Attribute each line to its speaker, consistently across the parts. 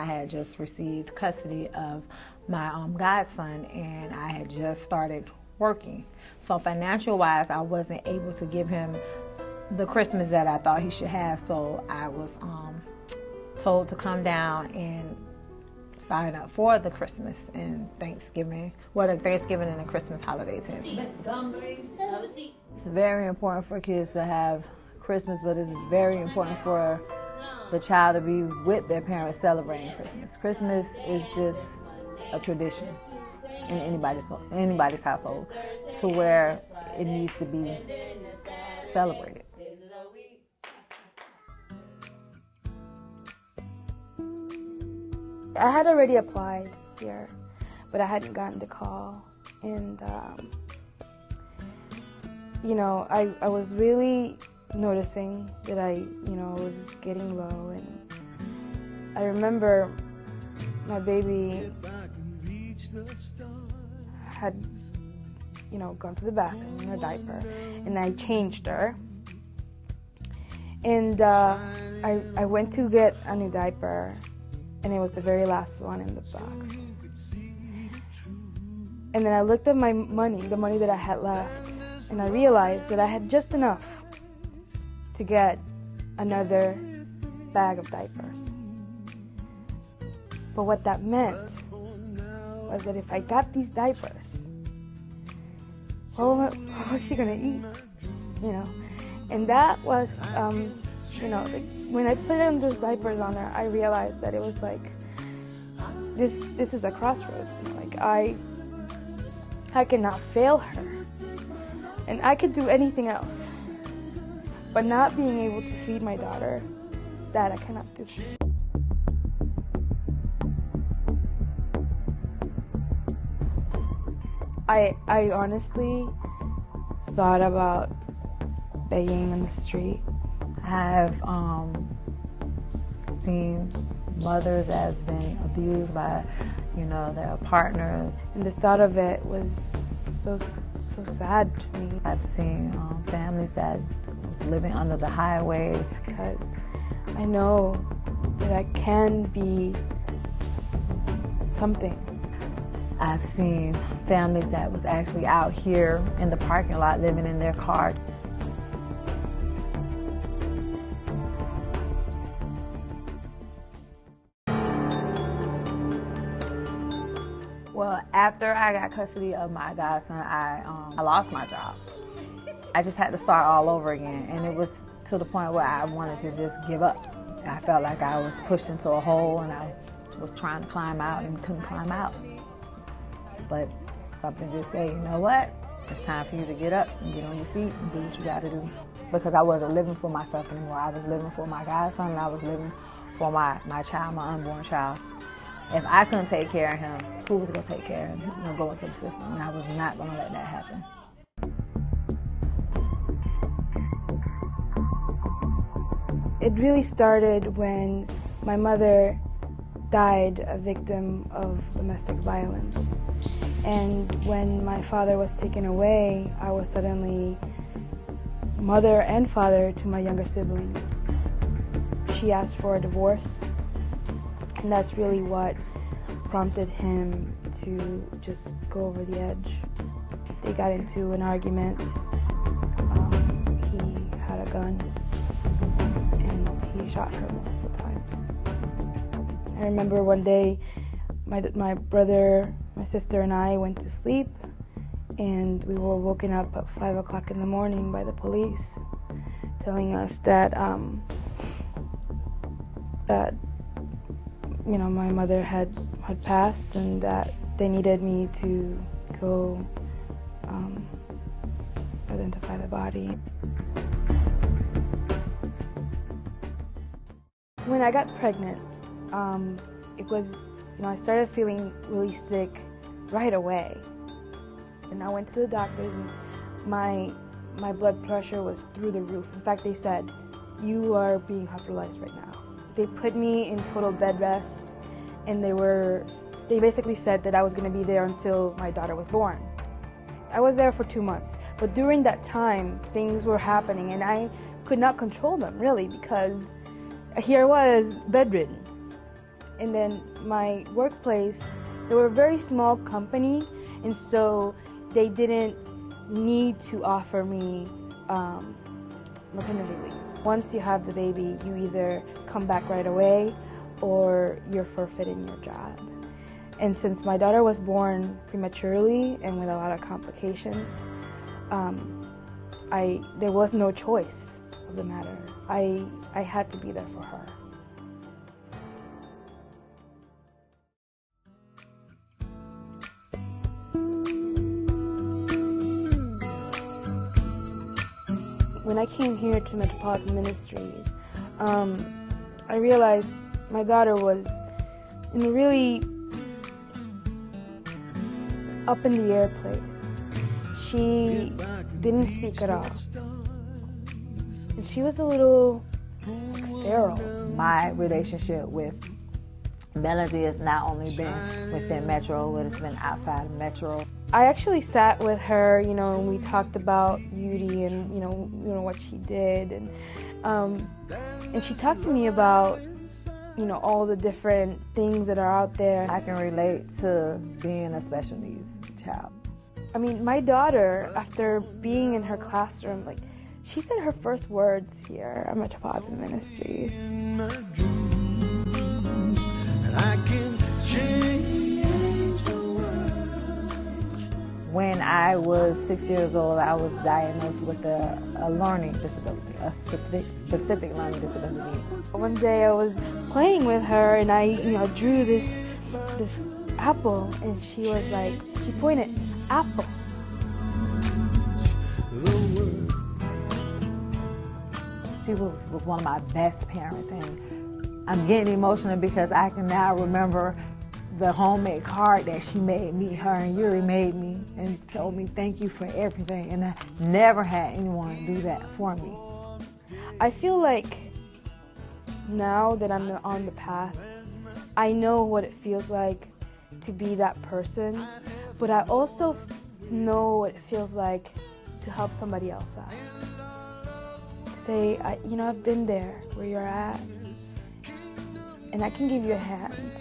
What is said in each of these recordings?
Speaker 1: I had just received custody of my godson, and I had just started working. So financial wise, I wasn't able to give him the Christmas that I thought he should have. So I was told to come down and sign up for the Christmas and Thanksgiving, the Thanksgiving and the Christmas holidays.
Speaker 2: It's very important for kids to have Christmas, but it's very important for the child to be with their parents celebrating Christmas. Christmas is just a tradition in anybody's household, to where it needs to be celebrated.
Speaker 3: I had already applied here, but I hadn't gotten the call, and I was really noticing that I was getting low, and I remember my baby had gone to the bathroom in her diaper, and I changed her, and I went to get a new diaper, and it was the very last one in the box. And then I looked at my money, the money that I had left, and I realized that I had just enough to get another bag of diapers. But what that meant was that if I got these diapers, what was she gonna eat? And that was, when I put on those diapers on her, I realized that it was like, this is a crossroads. I cannot fail her, and I could do anything else, but not being able to feed my daughter, that I cannot do. I honestly thought about begging on the street.
Speaker 2: I've seen mothers that have been abused by, their partners.
Speaker 3: And the thought of it was so sad to me.
Speaker 2: I've seen families that was living under the highway.
Speaker 3: Because I know that I can be something.
Speaker 2: I've seen families that was actually out here in the parking lot living in their car. Well, after I got custody of my godson, I lost my job. I just had to start all over again, and it was to the point where I wanted to just give up. I felt like I was pushed into a hole, and I was trying to climb out and couldn't climb out. But something just said, you know what? It's time for you to get up and get on your feet and do what you got to do. Because I wasn't living for myself anymore. I was living for my godson, and I was living for my child, my unborn child. If I couldn't take care of him, who was going to take care of him? Who was going to go into the system? And I was not going to let that happen.
Speaker 3: It really started when my mother died a victim of domestic violence. And when my father was taken away, I was suddenly mother and father to my younger siblings. She asked for a divorce, and that's really what prompted him to just go over the edge. They got into an argument. He had a gun, and he shot her multiple times. I remember one day, my brother, my sister, and I went to sleep, and we were woken up at 5 o'clock in the morning by the police, telling us that my mother had passed, and that they needed me to go identify the body. When I got pregnant, it was, I started feeling really sick right away. And I went to the doctors, and my blood pressure was through the roof. In fact, they said, "You are being hospitalized right now." They put me in total bed rest, and they basically said that I was going to be there until my daughter was born. I was there for 2 months, but during that time, things were happening, and I could not control them, really, because here I was, bedridden. And then my workplace, they were a very small company, and so they didn't need to offer me maternity leave. Once you have the baby, you either come back right away or you're forfeiting your job. And since my daughter was born prematurely and with a lot of complications, there was no choice of the matter. I had to be there for her. When I came here to Metropolitan Ministries, I realized my daughter was in a really up in the air place. She didn't speak at all. And she was a little feral.
Speaker 2: My relationship with Melanie has not only been within Metro, but it's been outside of Metro.
Speaker 3: I actually sat with her, and we talked about Beauty and what she did, and she talked to me about all the different things that are out there.
Speaker 2: I can relate to being a special needs child.
Speaker 3: I mean, my daughter, after being in her classroom, she said her first words here at Metropolitan Ministries.
Speaker 2: When I was 6 years old, I was diagnosed with a learning disability, a specific learning disability.
Speaker 3: One day I was playing with her and I drew this apple, and she was like, she pointed, apple.
Speaker 2: She was one of my best parents, and I'm getting emotional because I can now remember the homemade card that she made me, her and Yuri made me, and told me thank you for everything, and I never had anyone do that for me.
Speaker 3: I feel like now that I'm on the path, I know what it feels like to be that person, but I also know what it feels like to help somebody else out. To say, I've been there where you're at, and I can give you a hand.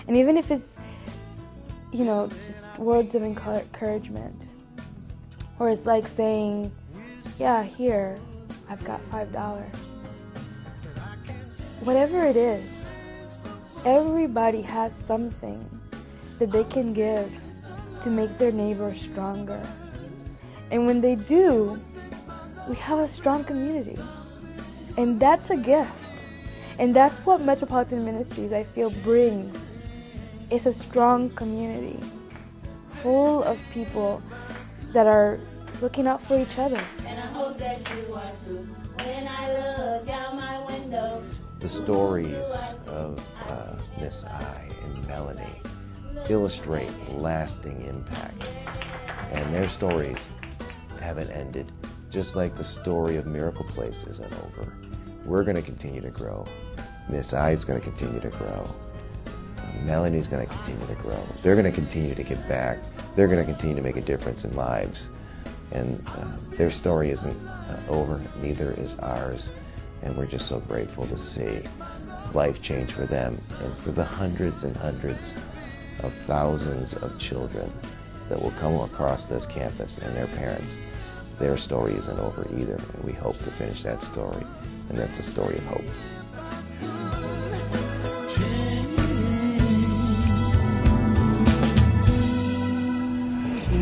Speaker 3: And even if it's, just words of encouragement, or it's like saying, yeah, here, I've got $5. Whatever it is, everybody has something that they can give to make their neighbor stronger. And when they do, we have a strong community. And that's a gift. And that's what Metropolitan Ministries, I feel, brings. It's a strong community full of people that are looking out for each other.
Speaker 4: And I hope that you are too. When I look out my window.
Speaker 5: The stories of Miss I and Melanie illustrate lasting impact. And their stories haven't ended, just like the story of Miracle Place isn't over. We're going to continue to grow. Miss I is going to continue to grow. Melanie's going to continue to grow. They're going to continue to give back. They're going to continue to make a difference in lives. And their story isn't over, neither is ours. And we're just so grateful to see life change for them and for the hundreds and hundreds of thousands of children that will come across this campus and their parents. Their story isn't over either. And we hope to finish that story. And that's a story of hope.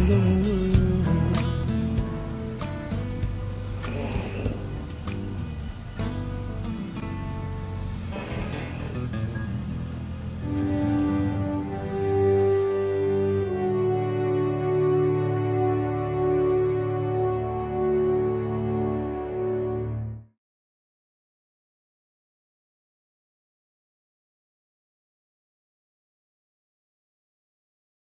Speaker 6: The